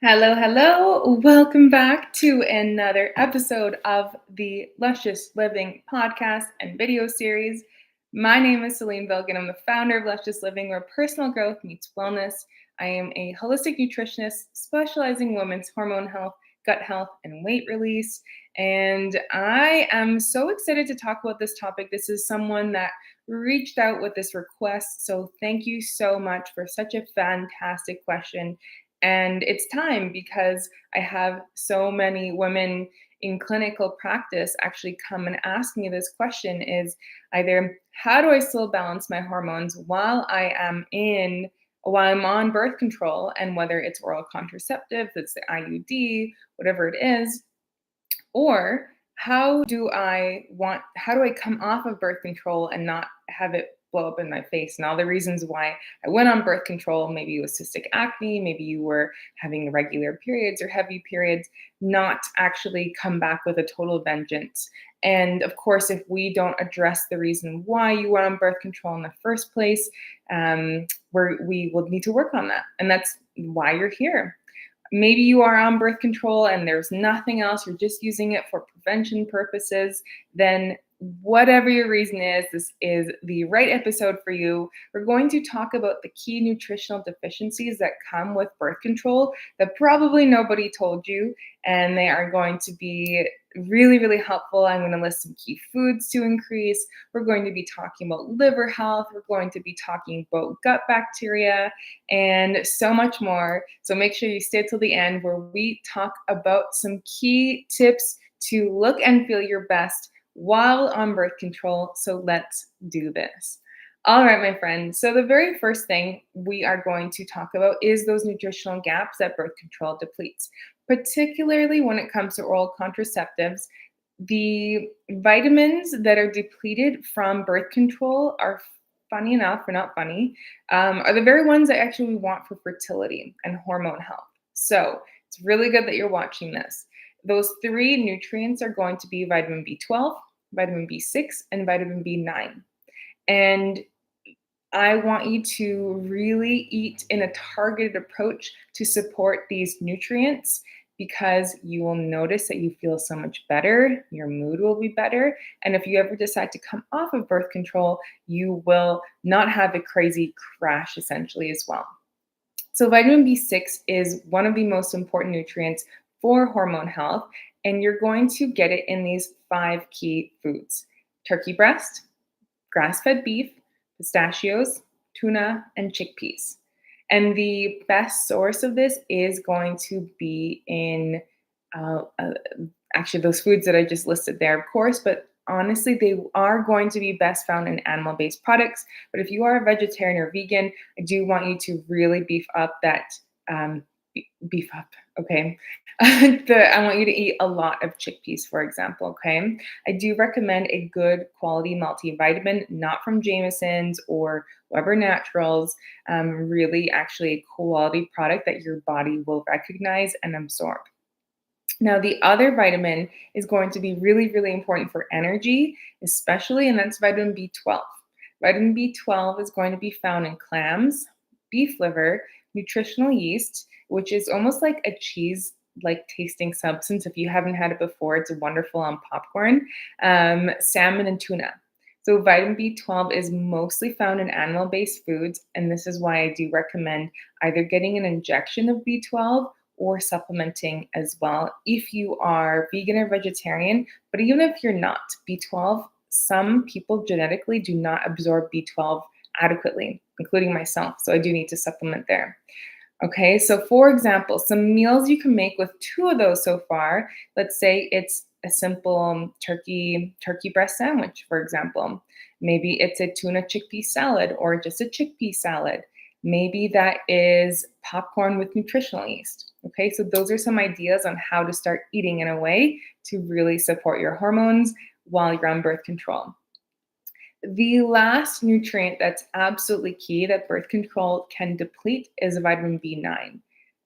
Hello, hello. Welcome back to another episode of the Luscious Living podcast and video series. My name is Celine Bilgin. I'm the founder of Luscious Living, where personal growth meets wellness. I am a holistic nutritionist specializing in women's hormone health, gut health, and weight release. And I am so excited to talk about this topic. This is someone that reached out with this request. So thank you so much for such a fantastic question. And it's time because I have so many women in clinical practice actually come and ask me this question is either how do I still balance my hormones while I'm on birth control, and whether it's oral contraceptive, that's the IUD, whatever it is, or how do I come off of birth control and not have it blow up in my face? And all the reasons why I went on birth control, maybe it was cystic acne, maybe you were having irregular periods or heavy periods, not actually come back with a total vengeance. And of course, if we don't address the reason why you went on birth control in the first place, we will need to work on that. And that's why you're here. Maybe you are on birth control and there's nothing else, you're just using it for prevention purposes, then whatever your reason is, this is the right episode for you. We're going to talk about the key nutritional deficiencies that come with birth control that probably nobody told you, and they are going to be really, really helpful. I'm going to list some key foods to increase. We're going to be talking about liver health. We're going to be talking about gut bacteria and so much more. So make sure you stay till the end where we talk about some key tips to look and feel your best while on birth control. So let's do this. All right, my friends. So the very first thing we are going to talk about is those nutritional gaps that birth control depletes, particularly when it comes to oral contraceptives. The vitamins that are depleted from birth control are, funny enough, or not funny, are the very ones that actually we want for fertility and hormone health. So it's really good that you're watching this. Those three nutrients are going to be vitamin B12, vitamin B6, and vitamin B9. And I want you to really eat in a targeted approach to support these nutrients, because you will notice that you feel so much better, your mood will be better, and if you ever decide to come off of birth control, you will not have a crazy crash essentially as well. So vitamin B6 is one of the most important nutrients for hormone health, and you're going to get it in these 5 key foods: turkey breast, grass-fed beef, pistachios, tuna, and chickpeas. And the best source of this is going to be in uh, uh, actually those foods that I just listed there, of course, but honestly, they are going to be best found in animal-based products. But if you are a vegetarian or vegan, I do want you to really beef up that beef up. Okay. I want you to eat a lot of chickpeas, for example. Okay. I do recommend a good quality multivitamin, not from Jameson's or Weber Naturals, really actually a quality product that your body will recognize and absorb. Now, the other vitamin is going to be really, really important for energy, especially, and that's vitamin B12. Vitamin B12 is going to be found in clams, beef liver, nutritional yeast, which is almost like a cheese like tasting substance. If you haven't had it before, it's wonderful on popcorn, salmon, and tuna. So, vitamin B12 is mostly found in animal based foods, and this is why I do recommend either getting an injection of B12 or supplementing as well if you are vegan or vegetarian. But even if you're not, B12, some people genetically do not absorb B12 adequately, including myself. So I do need to supplement there. Okay, so for example, some meals you can make with 2 of those so far. Let's say it's a simple turkey breast sandwich, for example. Maybe it's a tuna chickpea salad or just a chickpea salad. Maybe that is popcorn with nutritional yeast. Okay, so those are some ideas on how to start eating in a way to really support your hormones while you're on birth control. The last nutrient that's absolutely key that birth control can deplete is vitamin B9.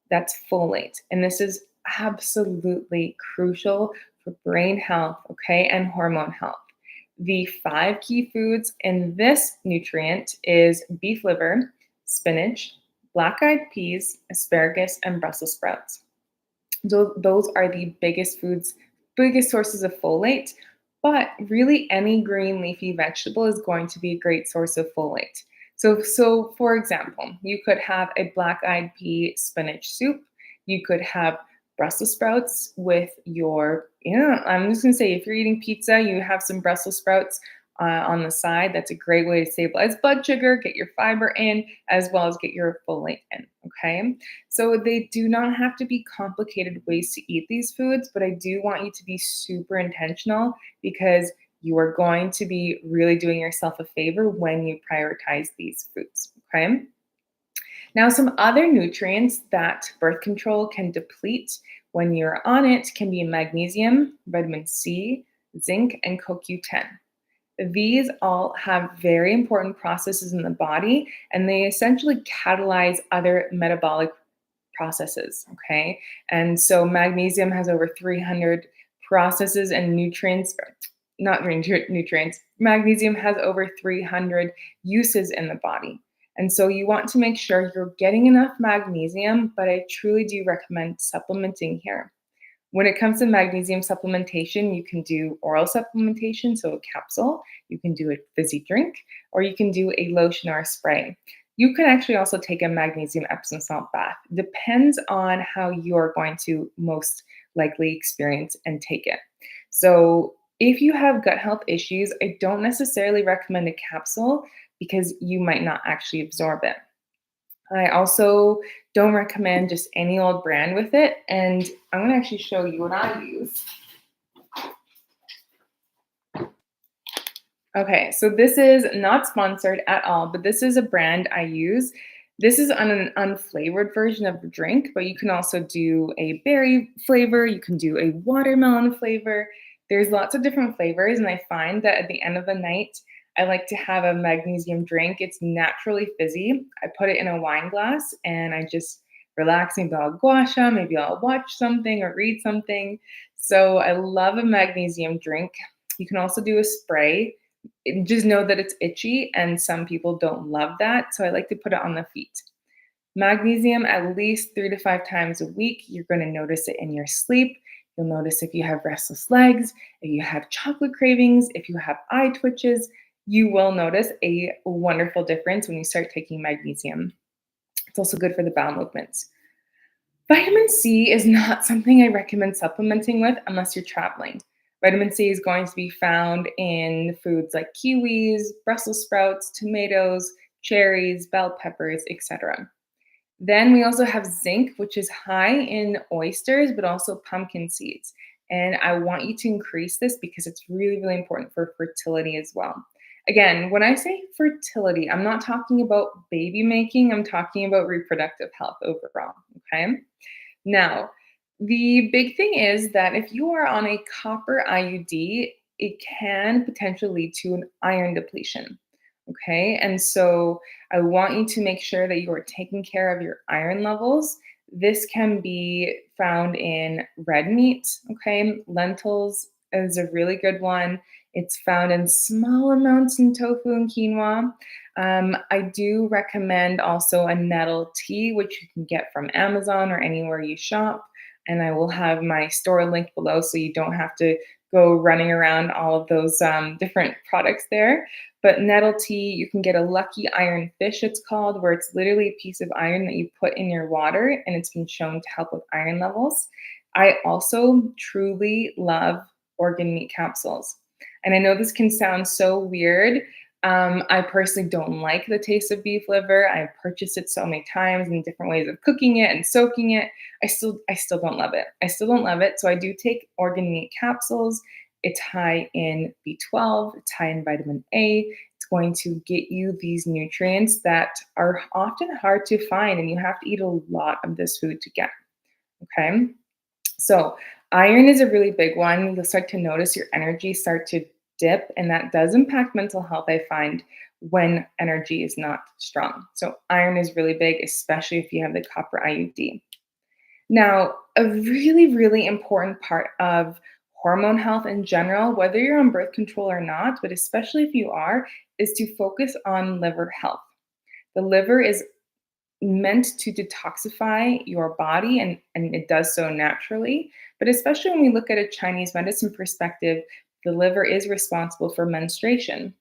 That's folate. And this is absolutely crucial for brain health, okay, and hormone health. The 5 key foods in this nutrient is beef liver, spinach, black eyed peas, asparagus, and Brussels sprouts. So those are the biggest foods, biggest sources of folate. But really, any green leafy vegetable is going to be a great source of folate. So for example, you could have a black eyed pea spinach soup. You could have Brussels sprouts with your, I'm just going to say if you're eating pizza, you have some Brussels sprouts on the side. That's a great way to stabilize blood sugar, get your fiber in, as well as get your folate in. Okay. So they do not have to be complicated ways to eat these foods, but I do want you to be super intentional because you are going to be really doing yourself a favor when you prioritize these foods. Okay. Now, some other nutrients that birth control can deplete when you're on it can be magnesium, vitamin C, zinc, and CoQ10. These all have very important processes in the body, and they essentially catalyze other metabolic processes. Okay. And so magnesium has over 300 processes and nutrients, not nutrients, magnesium has over 300 uses in the body. And so you want to make sure you're getting enough magnesium, but I truly do recommend supplementing here. When it comes to magnesium supplementation, you can do oral supplementation, so a capsule, you can do a fizzy drink, or you can do a lotion or a spray. You can actually also take a magnesium Epsom salt bath. Depends on how you're going to most likely experience and take it. So, if you have gut health issues, I don't necessarily recommend a capsule because you might not actually absorb it. I also don't recommend just any old brand with it. And I'm going to actually show you what I use. Okay, so this is not sponsored at all, but this is a brand I use. This is an unflavored version of the drink, but you can also do a berry flavor, you can do a watermelon flavor. There's lots of different flavors, and I find that at the end of the night, I like to have a magnesium drink. It's naturally fizzy. I put it in a wine glass and I just relax. Maybe I'll gua sha, maybe I'll watch something or read something. So I love a magnesium drink. You can also do a spray. Just know that it's itchy and some people don't love that. So I like to put it on the feet. Magnesium at least 3 to 5 times a week. You're going to notice it in your sleep. You'll notice if you have restless legs, if you have chocolate cravings, if you have eye twitches, you will notice a wonderful difference when you start taking magnesium. It's also good for the bowel movements. Vitamin C is not something I recommend supplementing with unless you're traveling. Vitamin C is going to be found in foods like kiwis, Brussels sprouts, tomatoes, cherries, bell peppers, etc. Then we also have zinc, which is high in oysters, but also pumpkin seeds. And I want you to increase this because it's really, really important for fertility as well. Again, when I say fertility, I'm not talking about baby making, I'm talking about reproductive health overall. Okay. Now, the big thing is that if you are on a copper IUD, it can potentially lead to an iron depletion. Okay. And so I want you to make sure that you are taking care of your iron levels. This can be found in red meat. Okay. Lentils is a really good one. It's found in small amounts in tofu and quinoa. I do recommend also a nettle tea, which you can get from Amazon or anywhere you shop. And I will have my store link below so you don't have to go running around all of those different products there. But nettle tea, you can get a lucky iron fish, it's called, where it's literally a piece of iron that you put in your water, and it's been shown to help with iron levels. I also truly love organ meat capsules. And I know this can sound so weird. I personally don't like the taste of beef liver. I've purchased it so many times in different ways of cooking it and soaking it. I still don't love it. I still don't love it. So I do take organ meat capsules. It's high in B12, it's high in vitamin A. It's going to get you these nutrients that are often hard to find, and you have to eat a lot of this food to get. Okay. So, iron is a really big one. You'll start to notice your energy start to dip, and that does impact mental health, I find, when energy is not strong. So, iron is really big, especially if you have the copper IUD. Now, a really, really important part of hormone health in general, whether you're on birth control or not, but especially if you are, is to focus on liver health. The liver is meant to detoxify your body, and it does so naturally. But especially when we look at a Chinese medicine perspective, the liver is responsible for menstruation.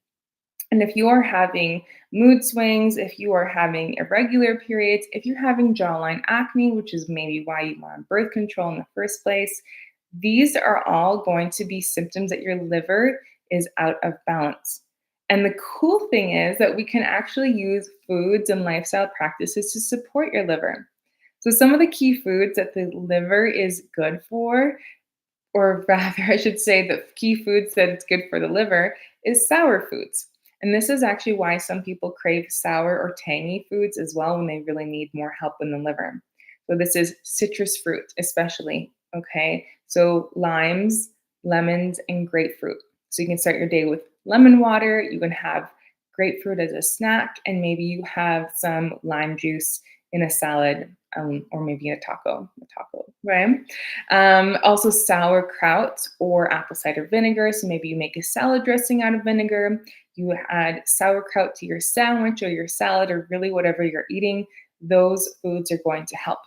And if you are having mood swings, if you are having irregular periods, if you're having jawline acne, which is maybe why you want birth control in the first place, these are all going to be symptoms that your liver is out of balance. And the cool thing is that we can actually use foods and lifestyle practices to support your liver. So, some of the key foods that the liver is good for, or rather, I should say, the key foods that it's good for the liver is sour foods. And this is actually why some people crave sour or tangy foods as well when they really need more help in the liver. So, this is citrus fruit, especially. Okay. So, limes, lemons, and grapefruit. So, you can start your day with lemon water. You can have grapefruit as a snack, and maybe you have some lime juice in a salad, or maybe a taco, right? Also, sauerkraut or apple cider vinegar. So maybe you make a salad dressing out of vinegar. You add sauerkraut to your sandwich or your salad, or really whatever you're eating. Those foods are going to help.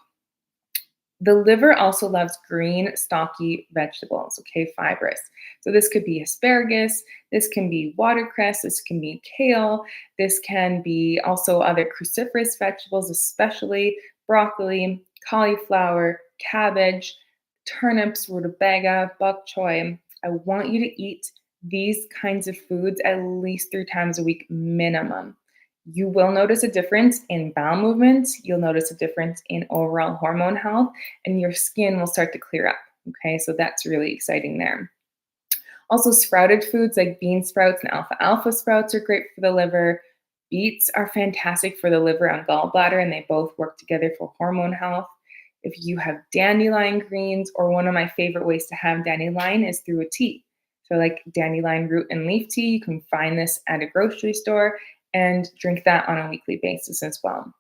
The liver also loves green, stalky vegetables, okay, fibrous. So this could be asparagus, this can be watercress, this can be kale, this can be also other cruciferous vegetables, especially broccoli, cauliflower, cabbage, turnips, rutabaga, bok choy. I want you to eat these kinds of foods at least 3 times a week minimum. You will notice a difference in bowel movements. You'll notice a difference in overall hormone health, and your skin will start to clear up. Okay, so that's really exciting there. Also, sprouted foods like bean sprouts and alfalfa sprouts are great for the liver. Beets are fantastic for the liver and gallbladder, and they both work together for hormone health. If you have dandelion greens, or one of my favorite ways to have dandelion is through a tea. So, like dandelion root and leaf tea, you can find this at a grocery store and drink that on a weekly basis as well.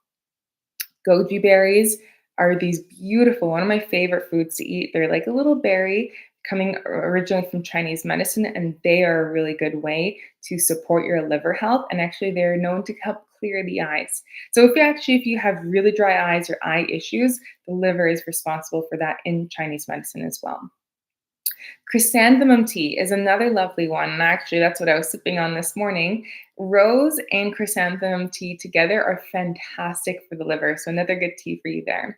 Goji berries are these beautiful, one of my favorite foods to eat. They're like a little berry coming originally from Chinese medicine, and they are a really good way to support your liver health. And actually, they're known to help clear the eyes. So if you have really dry eyes or eye issues, the liver is responsible for that in Chinese medicine as well. Chrysanthemum tea is another lovely one. And actually, that's what I was sipping on this morning. Rose and chrysanthemum tea together are fantastic for the liver. So, another good tea for you there.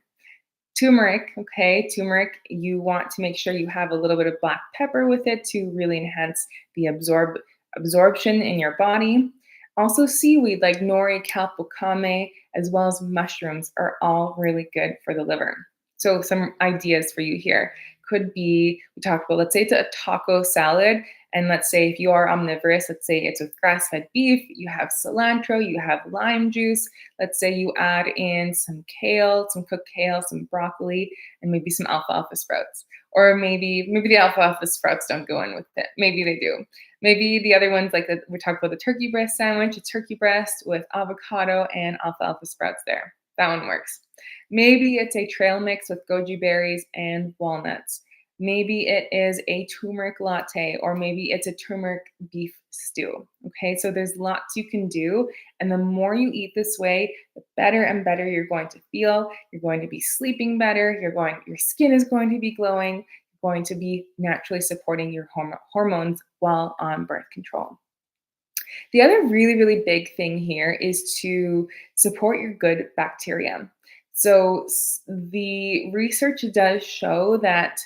Turmeric, okay, turmeric, you want to make sure you have a little bit of black pepper with it to really enhance the absorption in your body. Also, seaweed like nori, kelp, wakame, as well as mushrooms are all really good for the liver. So, some ideas for you here could be, we talked about, let's say it's a taco salad. And let's say if you are omnivorous, let's say it's with grass fed beef, you have cilantro, you have lime juice. Let's say you add in some kale, some cooked kale, some broccoli, and maybe some alfalfa sprouts. Or maybe the alfalfa sprouts don't go in with it. Maybe they do. Maybe the other ones, like we talked about the turkey breast sandwich, a turkey breast with avocado and alfalfa sprouts there. That one works. Maybe it's a trail mix with goji berries and walnuts. Maybe it is a turmeric latte, or maybe it's a turmeric beef stew. Okay, so there's lots you can do. And the more you eat this way, the better and better you're going to feel. You're going to be sleeping better. Your skin is going to be glowing. You're going to be naturally supporting your hormones while on birth control. The other really, really big thing here is to support your good bacteria. So the research does show that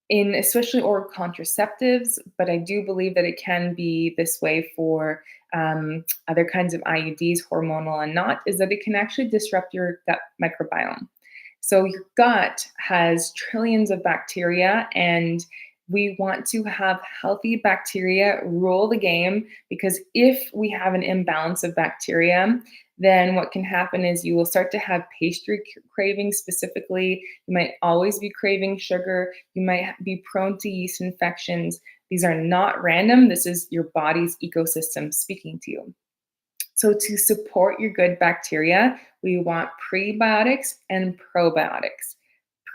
in especially oral contraceptives, but I do believe that it can be this way for other kinds of IUDs, hormonal and not, is that it can actually disrupt your gut microbiome. So your gut has trillions of bacteria, and we want to have healthy bacteria rule the game, because if we have an imbalance of bacteria, then what can happen is you will start to have pastry cravings specifically. You might always be craving sugar. You might be prone to yeast infections. These are not random. This is your body's ecosystem speaking to you. So to support your good bacteria, we want prebiotics and probiotics.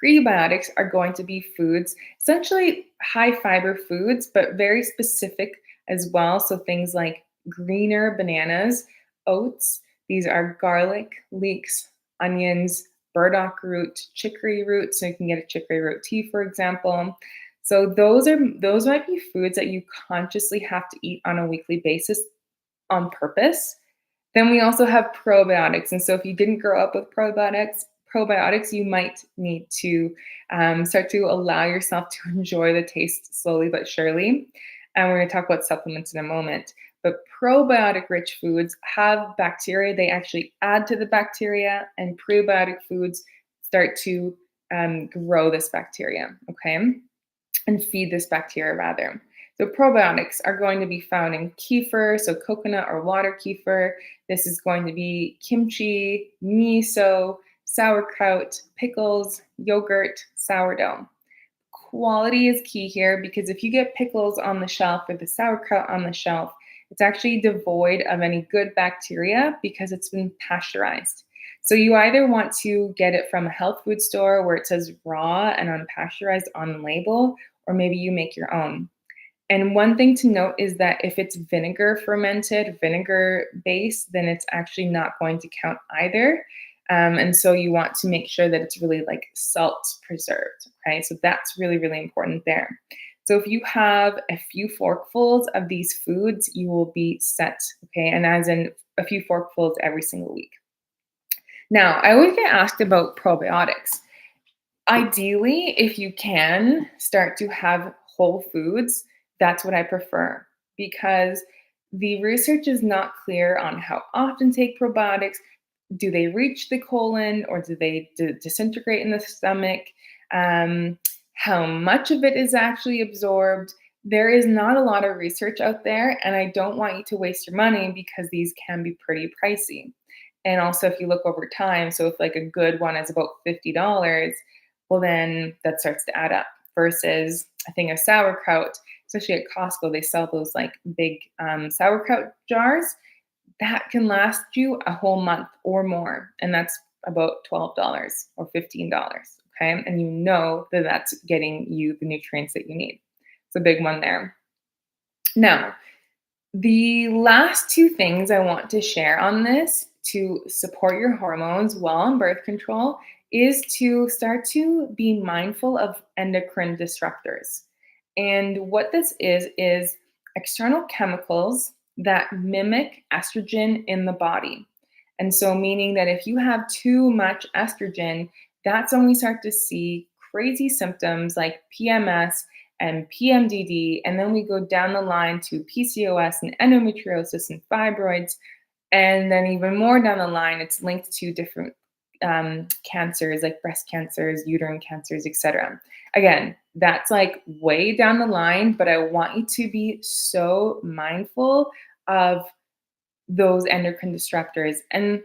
Prebiotics are going to be foods, essentially high fiber foods, but very specific as well. So things like greener bananas, oats, these are garlic, leeks, onions, burdock root, chicory root. So you can get a chicory root tea, for example. So those might be foods that you consciously have to eat on a weekly basis on purpose. Then we also have probiotics. And so if you didn't grow up with probiotics, you might need to start to allow yourself to enjoy the taste slowly but surely. And we're going to talk about supplements in a moment. But probiotic rich foods have bacteria. They actually add to the bacteria, and prebiotic foods start to grow this bacteria, okay? And feed this bacteria rather. So probiotics are going to be found in kefir, so coconut or water kefir. This is going to be kimchi, miso, sauerkraut, pickles, yogurt, sourdough. Quality is key here because if you get pickles on the shelf or the sauerkraut on the shelf, it's actually devoid of any good bacteria because it's been pasteurized. So you either want to get it from a health food store where it says raw and unpasteurized on the label, or maybe you make your own. And one thing to note is that if it's vinegar fermented, vinegar based, then it's actually not going to count either. And so you want to make sure that it's really like salt preserved. Okay, so that's really, really important there. So if you have a few forkfuls of these foods, you will be set. Okay, and as in a few forkfuls every single week. Now, I always get asked about probiotics. Ideally, if you can start to have whole foods, that's what I prefer because the research is not clear on how often take probiotics. Do they reach the colon or do they disintegrate in the stomach? How much of it is actually absorbed? There is not a lot of research out there, and I don't want you to waste your money because these can be pretty pricey. And also, if you look over time, so if like a good one is about $50, well, then that starts to add up versus a thing of sauerkraut, especially at Costco, they sell those like big sauerkraut jars that can last you a whole month or more. And that's about $12 or $15. Okay. And you know that that's getting you the nutrients that you need. It's a big one there. Now, the last two things I want to share on this to support your hormones while on birth control is to start to be mindful of endocrine disruptors. And what this is external chemicals that mimic estrogen in the body. And so, meaning that if you have too much estrogen, that's when we start to see crazy symptoms like PMS and PMDD, and then we go down the line to PCOS and endometriosis and fibroids, and then even more down the line, it's linked to different cancers like breast cancers, uterine cancers, etc. Again, that's like way down the line, but I want you to be so mindful of those endocrine disruptors. And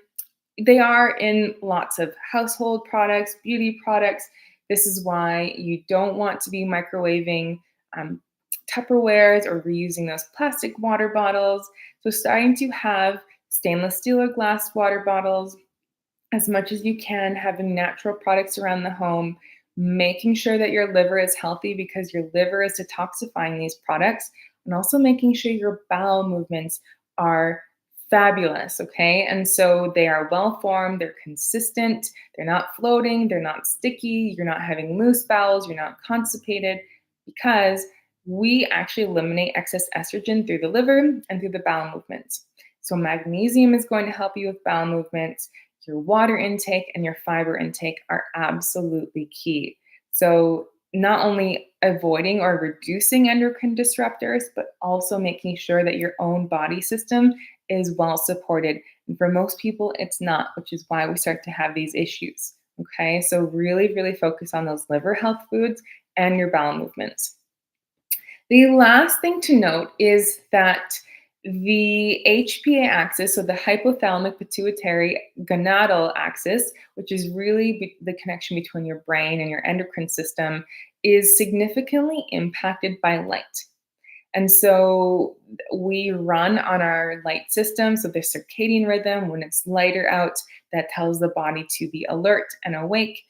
they are in lots of household products, beauty products. This is why you don't want to be microwaving Tupperwares or reusing those plastic water bottles. So starting to have stainless steel or glass water bottles as much as you can, having natural products around the home, making sure that your liver is healthy because your liver is detoxifying these products, and also making sure your bowel movements are fabulous, okay? And so they are well formed, they're consistent, they're not floating, they're not sticky, you're not having loose bowels, you're not constipated, because we actually eliminate excess estrogen through the liver and through the bowel movements. So magnesium is going to help you with bowel movements. Your water intake and your fiber intake are absolutely key. So not only avoiding or reducing endocrine disruptors, but also making sure that your own body system is well supported. And for most people, it's not, which is why we start to have these issues. Okay, so really, really focus on those liver health foods and your bowel movements. The last thing to note is that the HPA axis, so the hypothalamic pituitary gonadal axis, which is really the connection between your brain and your endocrine system, is significantly impacted by light. And so we run on our light system, so the circadian rhythm, when it's lighter out, that tells the body to be alert and awake,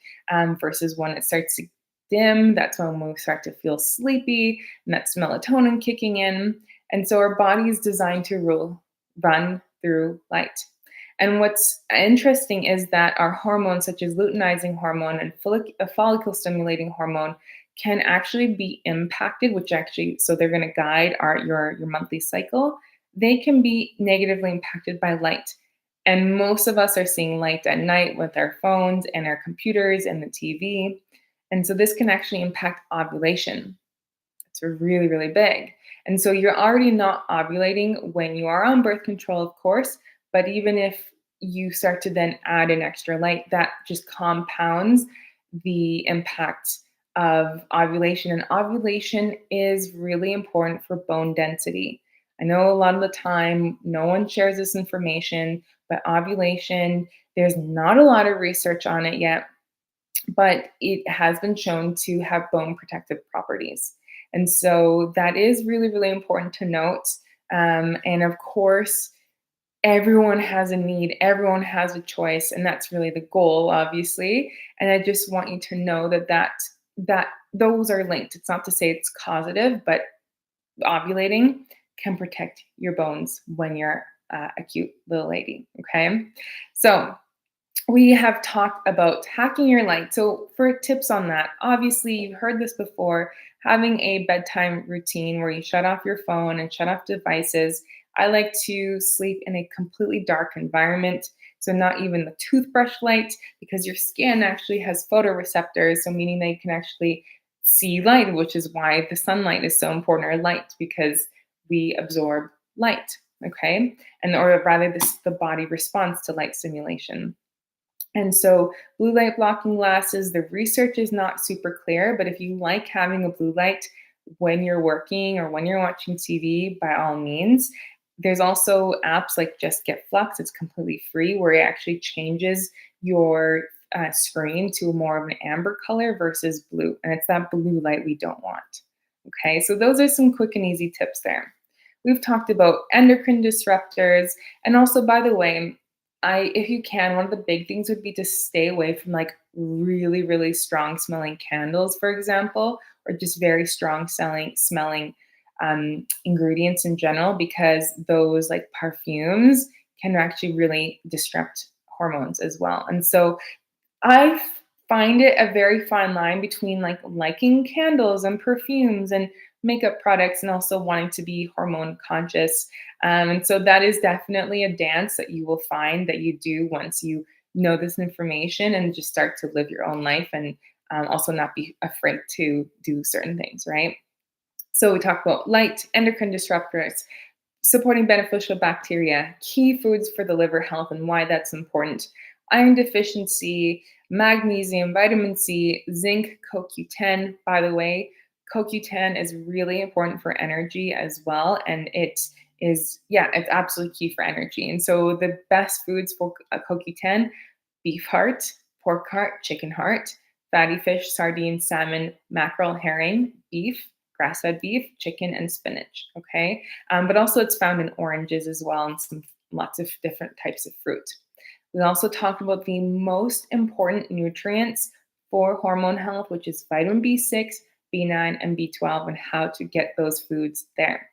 versus when it starts to dim, that's when we start to feel sleepy, and that's melatonin kicking in. And so our body is designed to run through light. And what's interesting is that our hormones, such as luteinizing hormone and follicle stimulating hormone, can actually be impacted, which actually, so they're going to guide your monthly cycle. They can be negatively impacted by light. And most of us are seeing light at night with our phones and our computers and the TV. And so this can actually impact ovulation. It's really, really big. And so you're already not ovulating when you are on birth control, of course, but even if you start to then add an extra light, that just compounds the impact of ovulation. And ovulation is really important for bone density. I know a lot of the time no one shares this information, but ovulation, there's not a lot of research on it yet, but it has been shown to have bone protective properties. And so that is really, really important to note. And of course, everyone has a need, everyone has a choice, and that's really the goal, obviously. And I just want you to know that those are linked. It's not to say it's causative, but ovulating can protect your bones when you're a cute little lady. Okay, so we have talked about hacking your light. So, for tips on that, obviously, you've heard this before, having a bedtime routine where you shut off your phone and shut off devices. I like to sleep in a completely dark environment. So, not even the toothbrush light, because your skin actually has photoreceptors. So, meaning that you can actually see light, which is why the sunlight is so important, or light, because we absorb light. Okay. And, or rather, the body responds to light stimulation. And so, blue light blocking glasses, the research is not super clear, but if you like having a blue light when you're working or when you're watching TV, by all means. There's also apps like Just Get Flux, it's completely free, where it actually changes your screen to more of an amber color versus blue. And it's that blue light we don't want. Okay, so those are some quick and easy tips there. We've talked about endocrine disruptors. And also, by the way, if you can, one of the big things would be to stay away from like really, really strong smelling candles, for example, or just very strong smelling ingredients in general, because those like perfumes can actually really disrupt hormones as well. And so I find it a very fine line between like liking candles and perfumes and makeup products and also wanting to be hormone conscious. And so that is definitely a dance that you will find that you do once you know this information and just start to live your own life, and also not be afraid to do certain things, right? So we talked about light, endocrine disruptors, supporting beneficial bacteria, key foods for the liver health and why that's important, iron deficiency, magnesium, vitamin C, zinc, CoQ10. By the way, CoQ10 is really important for energy as well. And it is, yeah, it's absolutely key for energy. And so the best foods for CoQ10: beef heart, pork heart, chicken heart, fatty fish, sardine, salmon, mackerel, herring, beef, grass-fed beef, chicken, and spinach. Okay, but also it's found in oranges as well, and some lots of different types of fruit. We also talked about the most important nutrients for hormone health, which is vitamin B6, B9, and B12, and how to get those foods there.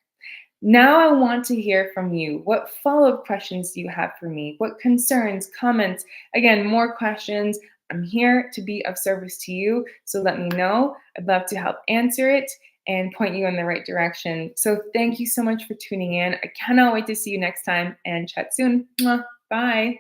Now I want to hear from you. What follow-up questions do you have for me? What concerns, comments? Again, more questions. I'm here to be of service to you, so let me know. I'd love to help answer it and point you in the right direction. So thank you so much for tuning in. I cannot wait to see you next time, and chat soon. Mwah. Bye.